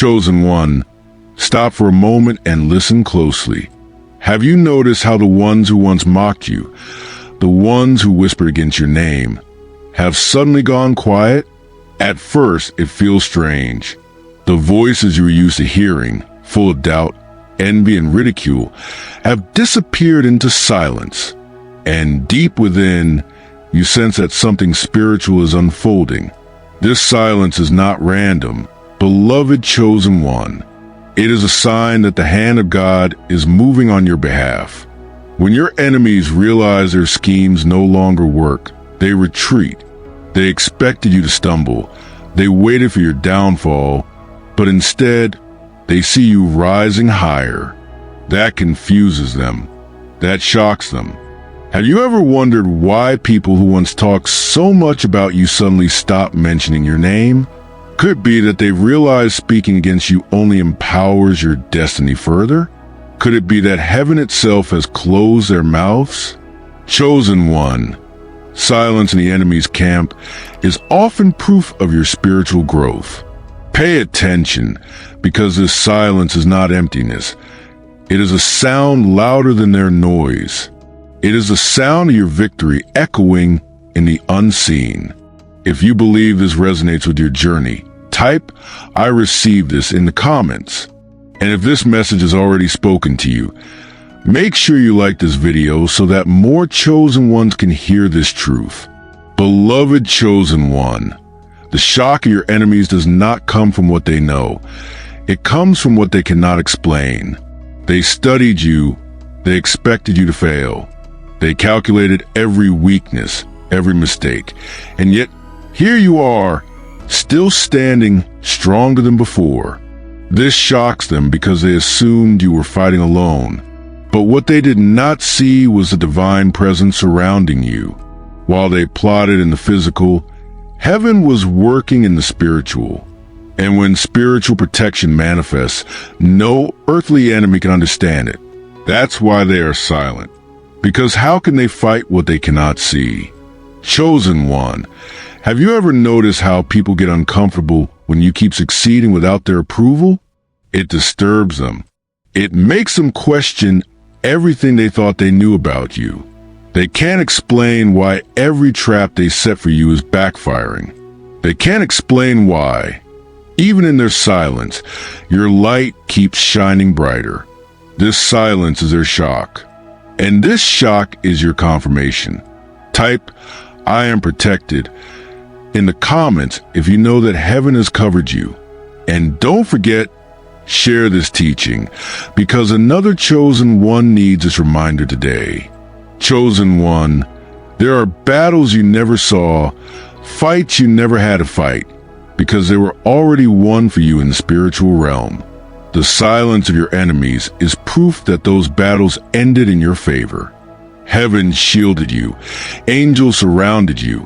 Chosen one, stop for a moment and listen closely. Have you noticed how the ones who once mocked you, the ones who whispered against your name, have suddenly gone quiet? At first, it feels strange. The voices you were used to hearing, full of doubt, envy, and ridicule, have disappeared into silence. And deep within, you sense that something spiritual is unfolding. This silence is not random. Beloved chosen one, it is a sign that the hand of God is moving on your behalf. When your enemies realize their schemes no longer work, they retreat. They expected you to stumble. They waited for your downfall, but instead, they see you rising higher. That confuses them. That shocks them. Have you ever wondered why people who once talked so much about you suddenly stop mentioning your name? Could it be that they realize speaking against you only empowers your destiny further? Could it be that heaven itself has closed their mouths? Chosen one, silence in the enemy's camp is often proof of your spiritual growth. Pay attention, because this silence is not emptiness. It is a sound louder than their noise. It is the sound of your victory echoing in the unseen. If you believe this resonates with your journey, type "I receive this" in the comments. And if this message has already spoken to you, make sure you like this video so that more chosen ones can hear this truth. Beloved chosen one, the shock of your enemies does not come from what they know. It comes from what they cannot explain. They studied you. They expected you to fail. They calculated every weakness, every mistake. And yet, here you are, still standing stronger than before. This shocks them because they assumed you were fighting alone. But what they did not see was the divine presence surrounding you. While they plotted in the physical, heaven was working in the spiritual. And when spiritual protection manifests, no earthly enemy can understand it. That's why they are silent. Because how can they fight what they cannot see? Chosen one, have you ever noticed how people get uncomfortable when you keep succeeding without their approval? It disturbs them. It makes them question everything they thought they knew about you. They can't explain why every trap they set for you is backfiring. They can't explain why, even in their silence, your light keeps shining brighter. This silence is their shock. And this shock is your confirmation. Type "I am protected" in the comments if you know that heaven has covered you. And don't forget, share this teaching, because another chosen one needs this reminder today. Chosen one, there are battles you never saw, fights you never had to fight, because they were already won for you in the spiritual realm. The silence of your enemies is proof that those battles ended in your favor. Heaven shielded you, angels surrounded you,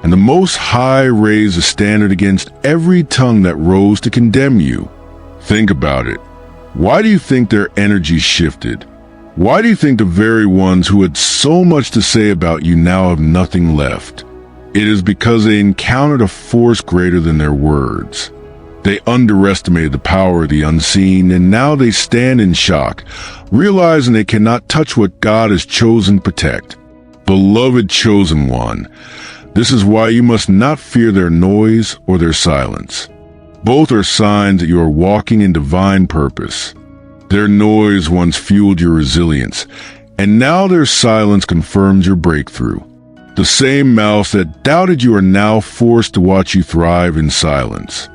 and the Most High raised a standard against every tongue that rose to condemn you. Think about it. Why do you think their energy shifted? Why do you think the very ones who had so much to say about you now have nothing left? It is because they encountered a force greater than their words. They underestimated the power of the unseen, and now they stand in shock, realizing they cannot touch what God has chosen to protect. Beloved chosen one, this is why you must not fear their noise or their silence. Both are signs that you are walking in divine purpose. Their noise once fueled your resilience, and now their silence confirms your breakthrough. The same mouths that doubted you are now forced to watch you thrive in silence.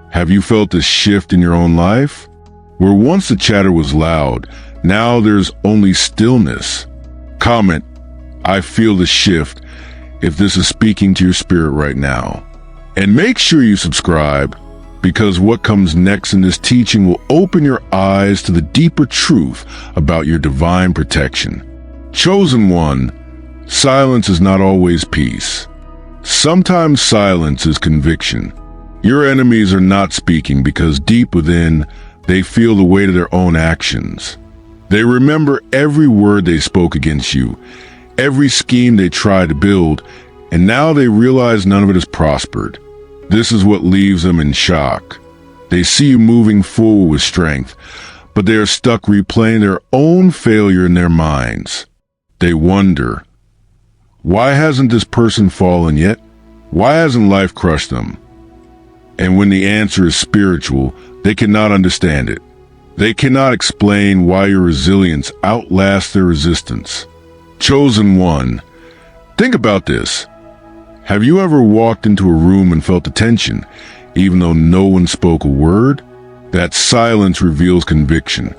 Have you felt this shift in your own life? Where once the chatter was loud, now there's only stillness. Comment, "I feel the shift," if this is speaking to your spirit right now. And make sure you subscribe, because what comes next in this teaching will open your eyes to the deeper truth about your divine protection. Chosen one, silence is not always peace. Sometimes silence is conviction. Your enemies are not speaking because deep within, they feel the weight of their own actions. They remember every word they spoke against you, every scheme they tried to build, and now they realize none of it has prospered. This is what leaves them in shock. They see you moving forward with strength, but they are stuck replaying their own failure in their minds. They wonder, why hasn't this person fallen yet? Why hasn't life crushed them? And when the answer is spiritual, they cannot understand it. They cannot explain why your resilience outlasts their resistance. Chosen one, think about this. Have you ever walked into a room and felt the tension, even though no one spoke a word? That silence reveals conviction.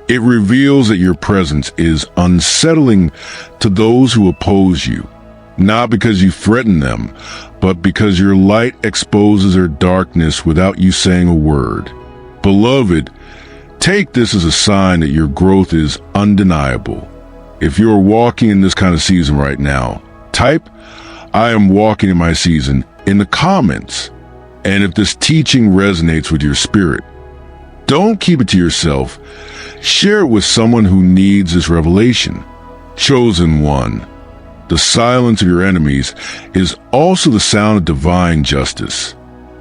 It reveals that your presence is unsettling to those who oppose you, not because you threaten them, but because your light exposes their darkness without you saying a word. Beloved, take this as a sign that your growth is undeniable. If you are walking in this kind of season right now, type, "I am walking in my season," in the comments. And if this teaching resonates with your spirit, don't keep it to yourself. Share it with someone who needs this revelation. Chosen one, the silence of your enemies is also the sound of divine justice.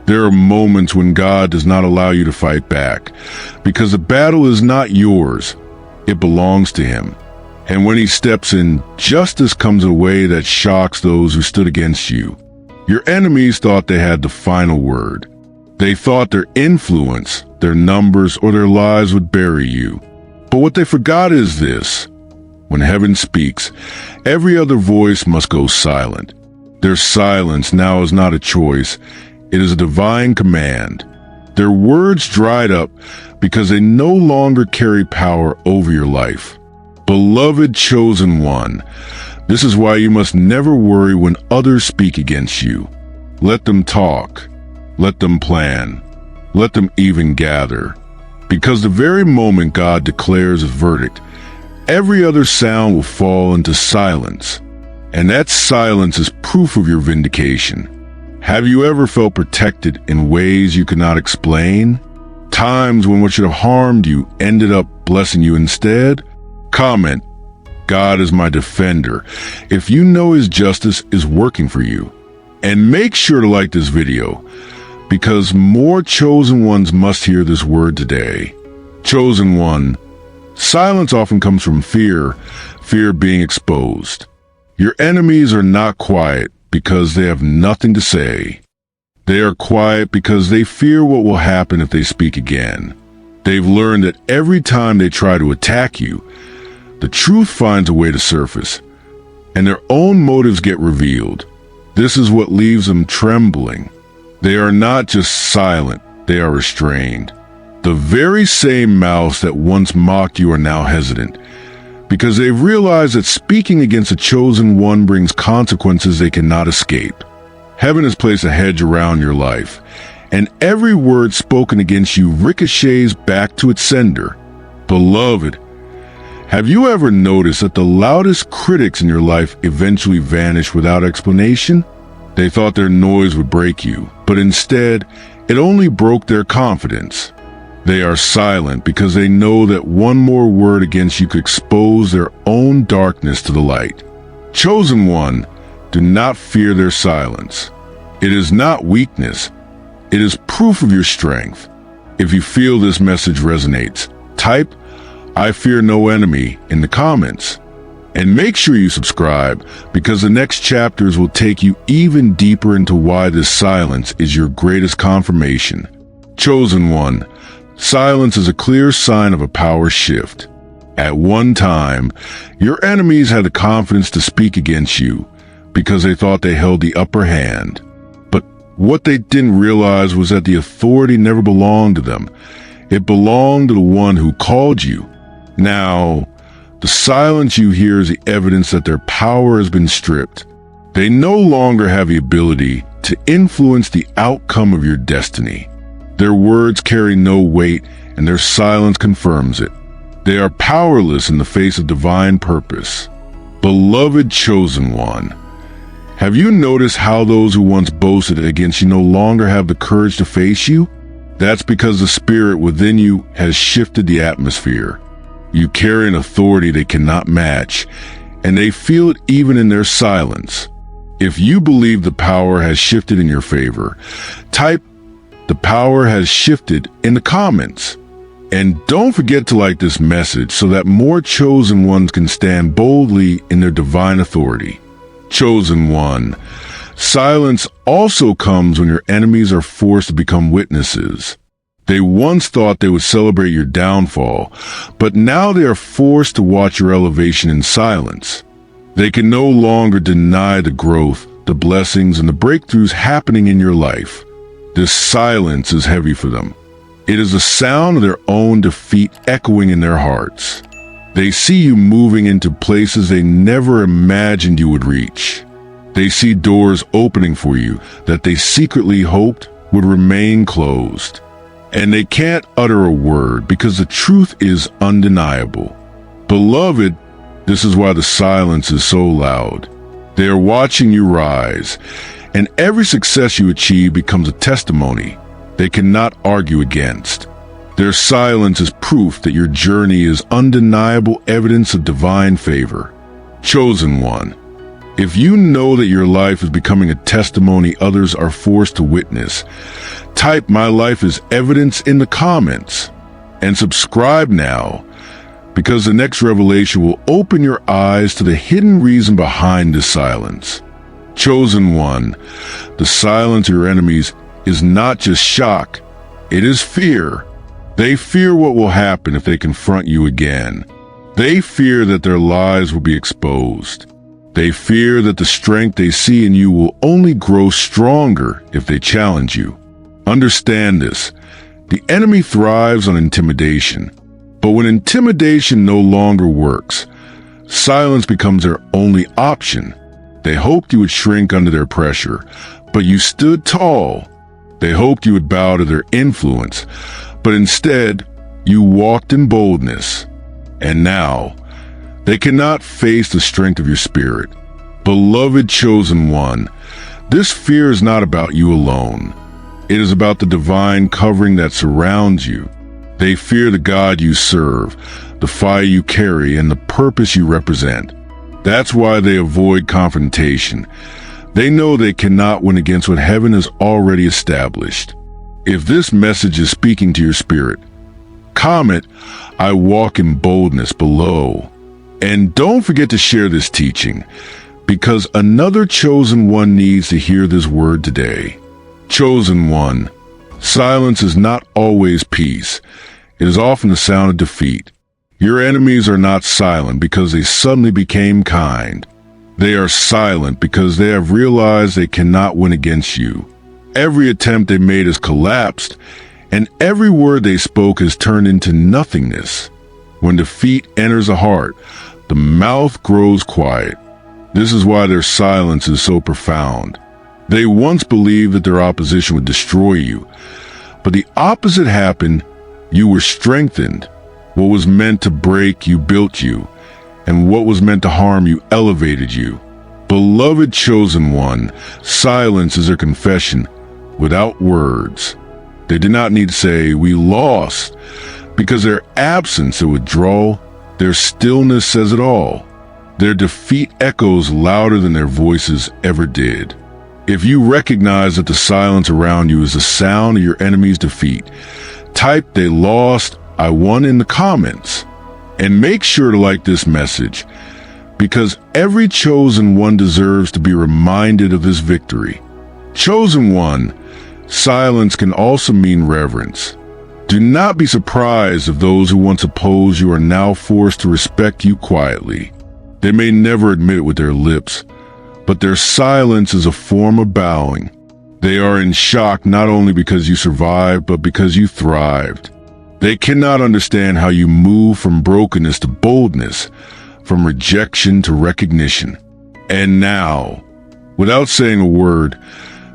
There are moments when God does not allow you to fight back, because the battle is not yours, it belongs to Him. And when He steps in, justice comes in a way that shocks those who stood against you. Your enemies thought they had the final word. They thought their influence, their numbers, or their lives would bury you. But what they forgot is this: when heaven speaks, every other voice must go silent. Their silence now is not a choice, it is a divine command. Their words dried up because they no longer carry power over your life. Beloved chosen one, this is why you must never worry when others speak against you. Let them talk. Let them plan. Let them even gather. Because the very moment God declares His verdict, every other sound will fall into silence. And that silence is proof of your vindication. Have you ever felt protected in ways you could not explain? Times when what should have harmed you ended up blessing you instead? Comment, "God is my defender," if you know His justice is working for you. And make sure to like this video, because more chosen ones must hear this word today. Chosen one, silence often comes from fear being exposed. Your enemies are not quiet because they have nothing to say. They are quiet because they fear what will happen if they speak again. They've learned that every time they try to attack you, the truth finds a way to surface, and their own motives get revealed. This is what leaves them trembling. They are not just silent, they are restrained. The very same mouths that once mocked you are now hesitant, because they've realized that speaking against a chosen one brings consequences they cannot escape. Heaven has placed a hedge around your life, and every word spoken against you ricochets back to its sender. Beloved, have you ever noticed that the loudest critics in your life eventually vanish without explanation? They thought their noise would break you, but instead, it only broke their confidence. They are silent because they know that one more word against you could expose their own darkness to the light. Chosen one, do not fear their silence. It is not weakness. It is proof of your strength. If you feel this message resonates, type, "I fear no enemy," in the comments. And make sure you subscribe, because the next chapters will take you even deeper into why this silence is your greatest confirmation. Chosen one, silence is a clear sign of a power shift. At one time, your enemies had the confidence to speak against you because they thought they held the upper hand. But what they didn't realize was that the authority never belonged to them. It belonged to the one who called you. Now, the silence you hear is the evidence that their power has been stripped. They no longer have the ability to influence the outcome of your destiny. Their words carry no weight, and their silence confirms it. They are powerless in the face of divine purpose. Beloved chosen one, have you noticed how those who once boasted against you no longer have the courage to face you? That's because the spirit within you has shifted the atmosphere. You carry an authority they cannot match, and they feel it even in their silence. If you believe the power has shifted in your favor, type, The power has shifted in the comments. And don't forget to like this message so that more chosen ones can stand boldly in their divine authority. Chosen one, silence also comes when your enemies are forced to become witnesses. They once thought they would celebrate your downfall, but now they are forced to watch your elevation in silence. They can no longer deny the growth, the blessings, and the breakthroughs happening in your life. This silence is heavy for them. It is the sound of their own defeat echoing in their hearts. They see you moving into places they never imagined you would reach. They see doors opening for you that they secretly hoped would remain closed. And they can't utter a word because the truth is undeniable. Beloved, this is why the silence is so loud. They are watching you rise, and every success you achieve becomes a testimony they cannot argue against. Their silence is proof that your journey is undeniable evidence of divine favor. Chosen one, if you know that your life is becoming a testimony others are forced to witness, type "My life is evidence" in the comments and subscribe now, because the next revelation will open your eyes to the hidden reason behind this silence. Chosen one, the silence of your enemies is not just shock, it is fear. They fear what will happen if they confront you again. They fear that their lies will be exposed. They fear that the strength they see in you will only grow stronger if they challenge you. Understand this. The enemy thrives on intimidation. But when intimidation no longer works, silence becomes their only option. They hoped you would shrink under their pressure, but you stood tall. They hoped you would bow to their influence, but instead, you walked in boldness. And now, they cannot face the strength of your spirit. Beloved chosen one, this fear is not about you alone. It is about the divine covering that surrounds you. They fear the God you serve, the fire you carry, and the purpose you represent. That's why they avoid confrontation. They know they cannot win against what heaven has already established. If this message is speaking to your spirit, comment "I walk in boldness" below. And don't forget to share this teaching, because another chosen one needs to hear this word today. Chosen one, silence is not always peace. It is often the sound of defeat. Your enemies are not silent because they suddenly became kind. They are silent because they have realized they cannot win against you. Every attempt they made has collapsed, and every word they spoke has turned into nothingness. When defeat enters a heart, the mouth grows quiet. This is why their silence is so profound. They once believed that their opposition would destroy you, but the opposite happened. You were strengthened. What was meant to break you built you, and what was meant to harm you elevated you. Beloved chosen one, silence is their confession without words. They did not need to say, "We lost," because their absence, their withdrawal, their stillness says it all. Their defeat echoes louder than their voices ever did. If you recognize that the silence around you is the sound of your enemy's defeat, type "They lost, I won" in the comments. And make sure to like this message, because every chosen one deserves to be reminded of this victory. Chosen one, silence can also mean reverence. Do not be surprised if those who once opposed you are now forced to respect you quietly. They may never admit it with their lips, but their silence is a form of bowing. They are in shock not only because you survived, but because you thrived. They cannot understand how you move from brokenness to boldness, from rejection to recognition. And now, without saying a word,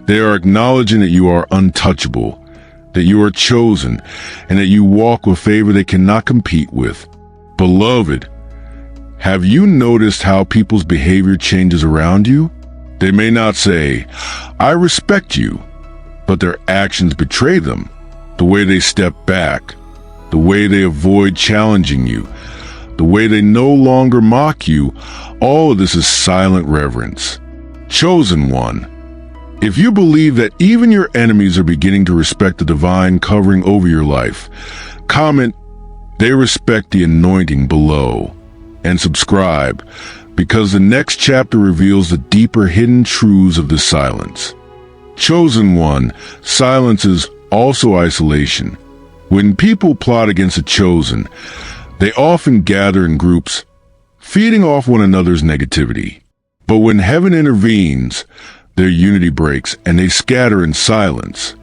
they are acknowledging that you are untouchable, that you are chosen, and that you walk with favor they cannot compete with. Beloved, have you noticed how people's behavior changes around you? They may not say, "I respect you," but their actions betray them. The way they step back, the way they avoid challenging you, the way they no longer mock you, all of this is silent reverence. Chosen one, If you believe that even your enemies are beginning to respect the divine covering over your life, comment, "They respect the anointing" below, and subscribe, because the next chapter reveals the deeper hidden truths of this silence. Chosen one, silence is also isolation. When people plot against the chosen, they often gather in groups, feeding off one another's negativity. But when heaven intervenes, their unity breaks and they scatter in silence.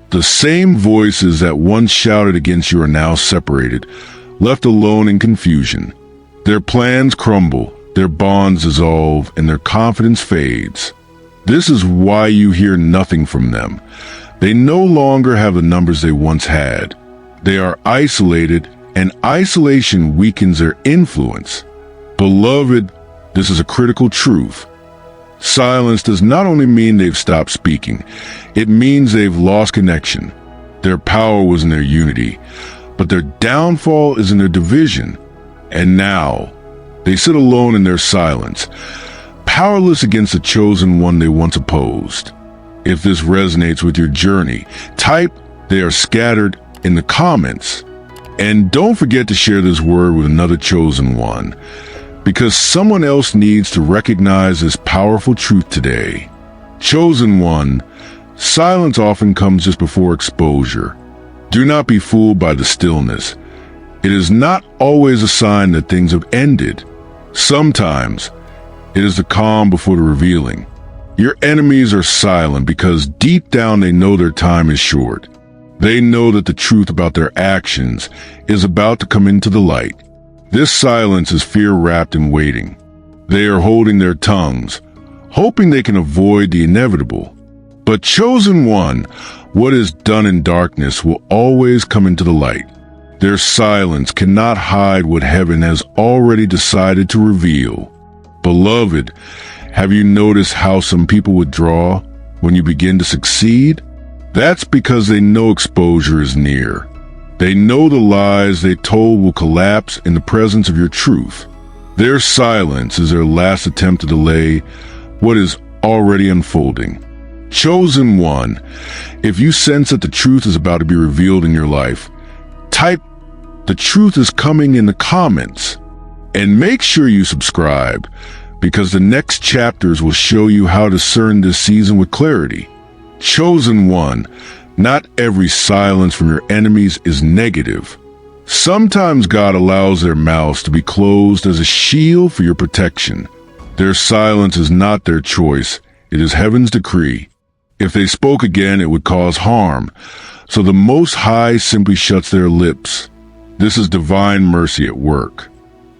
The same voices that once shouted against you are now separated, left alone in confusion. Their plans crumble, their bonds dissolve, and their confidence fades. This is why you hear nothing from them. They no longer have the numbers they once had. They are isolated, and isolation weakens their influence. Beloved, this is a critical truth. Silence does not only mean they've stopped speaking, it means they've lost connection. Their power was in their unity, but their downfall is in their division. And now, they sit alone in their silence, powerless against the chosen one they once opposed. If this resonates with your journey, type "They are scattered" in the comments. And don't forget to share this word with another chosen one, because someone else needs to recognize this powerful truth today. Chosen one, silence often comes just before exposure. Do not be fooled by the stillness. It is not always a sign that things have ended. Sometimes, it is the calm before the revealing. Your enemies are silent because deep down they know their time is short. They know that the truth about their actions is about to come into the light. This silence is fear wrapped in waiting. They are holding their tongues, hoping they can avoid the inevitable. But chosen one, what is done in darkness will always come into the light. Their silence cannot hide what heaven has already decided to reveal. Beloved, have you noticed how some people withdraw when you begin to succeed? That's because they know exposure is near. They know the lies they told will collapse in the presence of your truth. Their silence is their last attempt to delay what is already unfolding. Chosen one, if you sense that the truth is about to be revealed in your life, type "The truth is coming" in the comments. And make sure you subscribe, because the next chapters will show you how to discern this season with clarity. Chosen one, not every silence from your enemies is negative. Sometimes God allows their mouths to be closed as a shield for your protection. Their silence is not their choice, it is heaven's decree. If they spoke again, it would cause harm, so the Most High simply shuts their lips. This is divine mercy at work.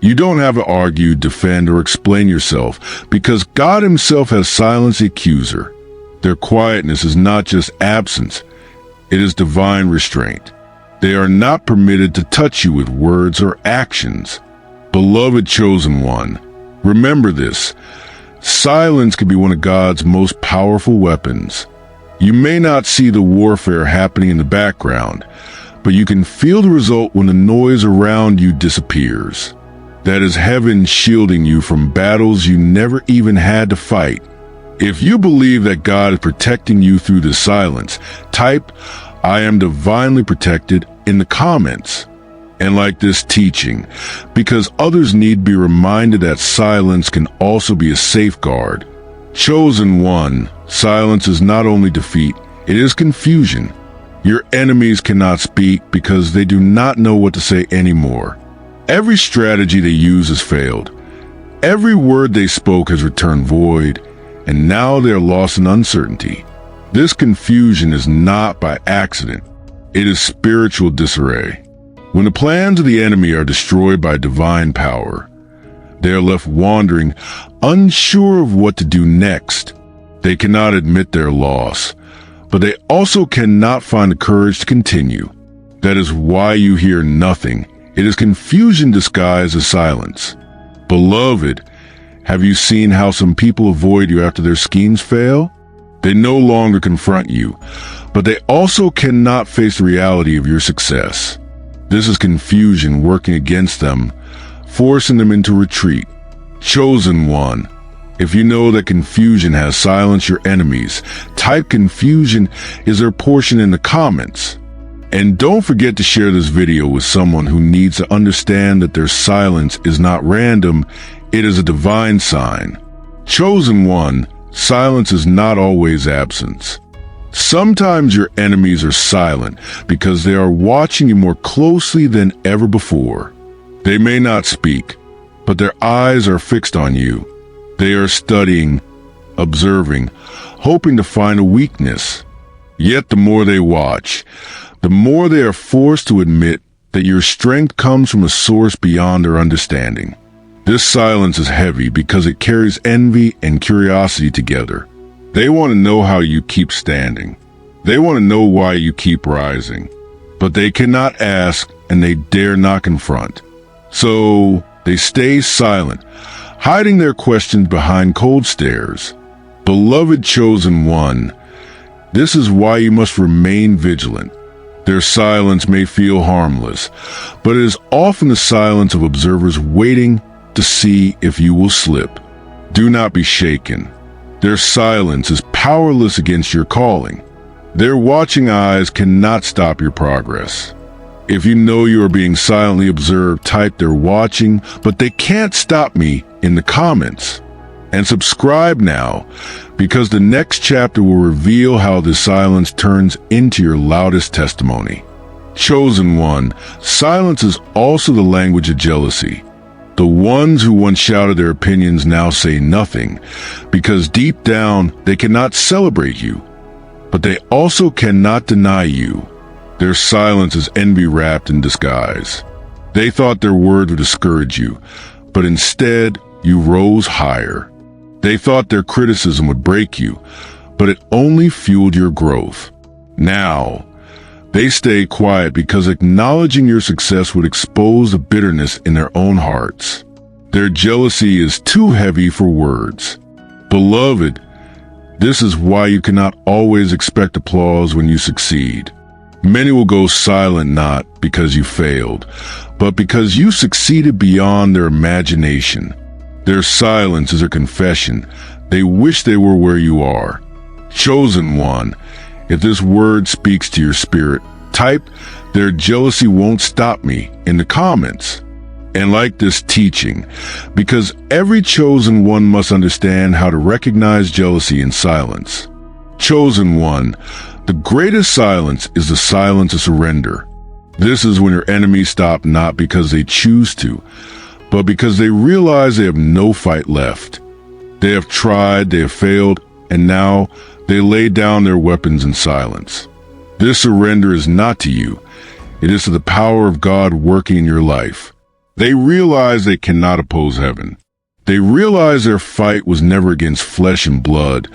You don't have to argue, defend, or explain yourself, because God himself has silenced the accuser. Their quietness is not just absence, it is divine restraint. They are not permitted to touch you with words or actions. Beloved chosen one, remember this. Silence can be one of God's most powerful weapons. You may not see the warfare happening in the background, but you can feel the result when the noise around you disappears. That is heaven shielding you from battles you never even had to fight. If you believe that God is protecting you through the silence, type "I am divinely protected" in the comments. And like this teaching, because others need to be reminded that silence can also be a safeguard. Chosen one, silence is not only defeat, it is confusion. Your enemies cannot speak because they do not know what to say anymore. Every strategy they use has failed. Every word they spoke has returned void, and now they are lost in uncertainty. This confusion is not by accident. It is spiritual disarray. When the plans of the enemy are destroyed by divine power, they are left wandering, unsure of what to do next. They cannot admit their loss, but they also cannot find the courage to continue. That is why you hear nothing. It is confusion disguised as silence. Beloved, have you seen how some people avoid you after their schemes fail? They no longer confront you, but they also cannot face the reality of your success. This is confusion working against them, forcing them into retreat. Chosen one, If you know that confusion has silenced your enemies, type confusion is their portion in the comments. And don't forget to share this video with someone who needs to understand that their silence is not random, it is a divine sign. Chosen one, silence is not always absence. Sometimes your enemies are silent because they are watching you more closely than ever before. They may not speak, but their eyes are fixed on you. They are studying, observing, hoping to find a weakness. Yet the more they watch, the more they are forced to admit that your strength comes from a source beyond their understanding. This silence is heavy because it carries envy and curiosity together. They want to know how you keep standing. They want to know why you keep rising. But they cannot ask and they dare not confront. So they stay silent, hiding their questions behind cold stares. Beloved chosen one, this is why you must remain vigilant. Their silence may feel harmless, but it is often the silence of observers waiting to see if you will slip. Do not be shaken. Their silence is powerless against your calling. Their watching eyes cannot stop your progress. If you know you are being silently observed, type "they're watching, but they can't stop me" in the comments. And subscribe now, because the next chapter will reveal how this silence turns into your loudest testimony. Chosen one, silence is also the language of jealousy. The ones who once shouted their opinions now say nothing, because deep down they cannot celebrate you, but they also cannot deny you. Their silence is envy wrapped in disguise. They thought their words would discourage you, but instead you rose higher. They thought their criticism would break you, but it only fueled your growth. Now, they stay quiet because acknowledging your success would expose the bitterness in their own hearts. Their jealousy is too heavy for words. Beloved, this is why you cannot always expect applause when you succeed. Many will go silent not because you failed, but because you succeeded beyond their imagination. Their silence is a confession. They wish they were where you are. Chosen one, if this word speaks to your spirit, type "their jealousy won't stop me" in the comments. And like this teaching, because every chosen one must understand how to recognize jealousy in silence. Chosen one, the greatest silence is the silence of surrender. This is when your enemies stop not because they choose to, but because they realize they have no fight left. They have tried, they have failed, and now they lay down their weapons in silence. This surrender is not to you. It is to the power of God working in your life. They realize they cannot oppose heaven. They realize their fight was never against flesh and blood,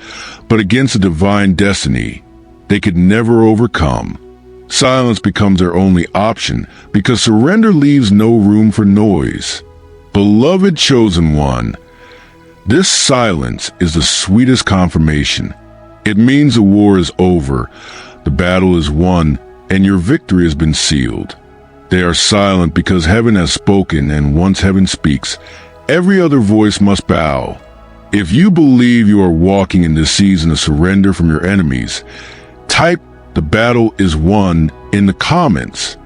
but against a divine destiny they could never overcome. Silence becomes their only option because surrender leaves no room for noise. Beloved chosen one, this silence is the sweetest confirmation. It means the war is over, the battle is won, and your victory has been sealed. They are silent because heaven has spoken, and once heaven speaks, every other voice must bow. If you believe you are walking in this season of surrender from your enemies, type "the battle is won" in the comments.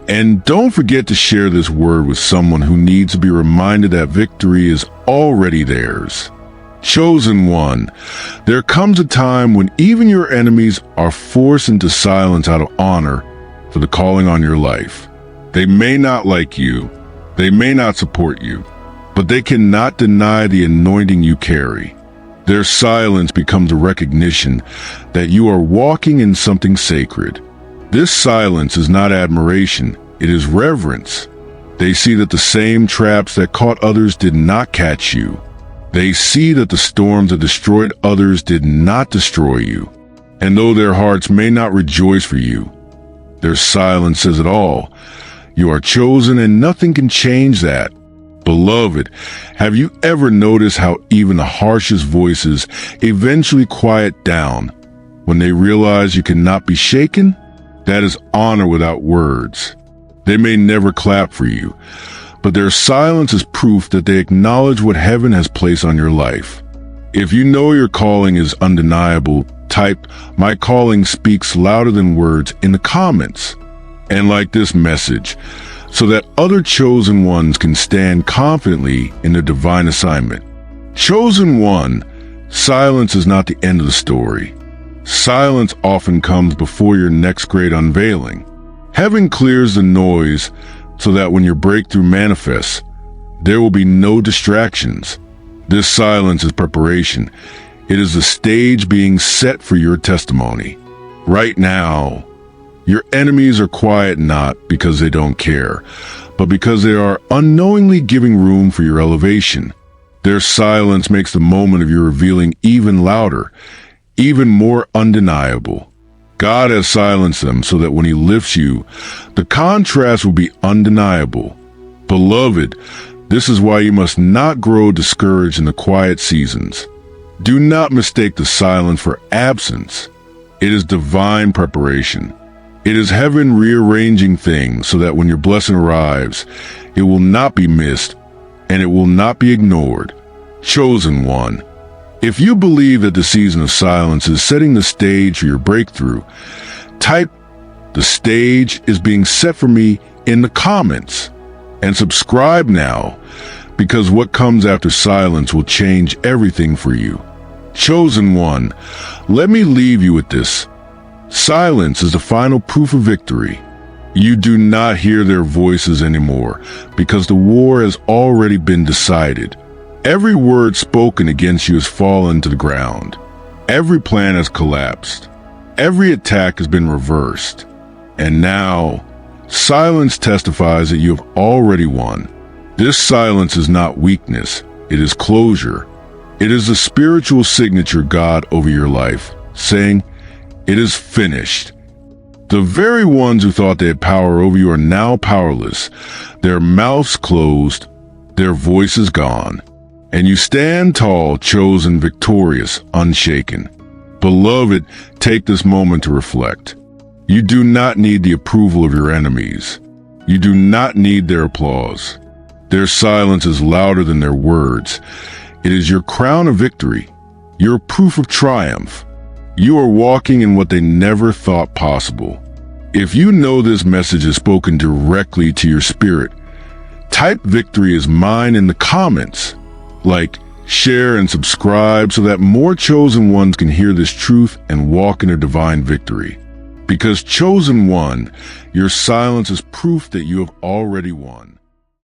And don't forget to share this word with someone who needs to be reminded that victory is already theirs. Chosen one, there comes a time when even your enemies are forced into silence out of honor for the calling on your life. They may not like you, they may not support you, but they cannot deny the anointing you carry. Their silence becomes a recognition that you are walking in something sacred. This silence is not admiration, it is reverence. They see that the same traps that caught others did not catch you. They see that the storms that destroyed others did not destroy you. And though their hearts may not rejoice for you, their silence says it all. You are chosen and nothing can change that. Beloved, have you ever noticed how even the harshest voices eventually quiet down when they realize you cannot be shaken? That is honor without words. They may never clap for you, but their silence is proof that they acknowledge what heaven has placed on your life. If you know your calling is undeniable, type "My calling speaks louder than words" in the comments and like this message so that other chosen ones can stand confidently in their divine assignment. Chosen one, silence is not the end of the story. Silence often comes before your next great unveiling. Heaven clears the noise so that when your breakthrough manifests, there will be no distractions. This silence is preparation. It is the stage being set for your testimony. Right now, your enemies are quiet not because they don't care, but because they are unknowingly giving room for your elevation. Their silence makes the moment of your revealing even louder, even more undeniable. God has silenced them so that when He lifts you, the contrast will be undeniable. Beloved, this is why you must not grow discouraged in the quiet seasons. Do not mistake the silence for absence. It is divine preparation. It is heaven rearranging things so that when your blessing arrives, it will not be missed and it will not be ignored. Chosen one, if you believe that the season of silence is setting the stage for your breakthrough, type "The stage is being set for me" in the comments and subscribe now, because what comes after silence will change everything for you. Chosen one, let me leave you with this. Silence is the final proof of victory. You do not hear their voices anymore because the war has already been decided. Every word spoken against you has fallen to the ground. Every plan has collapsed. Every attack has been reversed. And now, silence testifies that you have already won. This silence is not weakness, it is closure. It is the spiritual signature God over your life, saying, "It is finished." The very ones who thought they had power over you are now powerless, their mouths closed, their voices gone. And you stand tall, chosen, victorious, unshaken. Beloved, take this moment to reflect. You do not need the approval of your enemies. You do not need their applause. Their silence is louder than their words. It is your crown of victory, your proof of triumph. You are walking in what they never thought possible. If you know this message is spoken directly to your spirit, type "Victory is mine" in the comments. Like, share, and subscribe so that more chosen ones can hear this truth and walk in a divine victory. Because chosen one, your silence is proof that you have already won.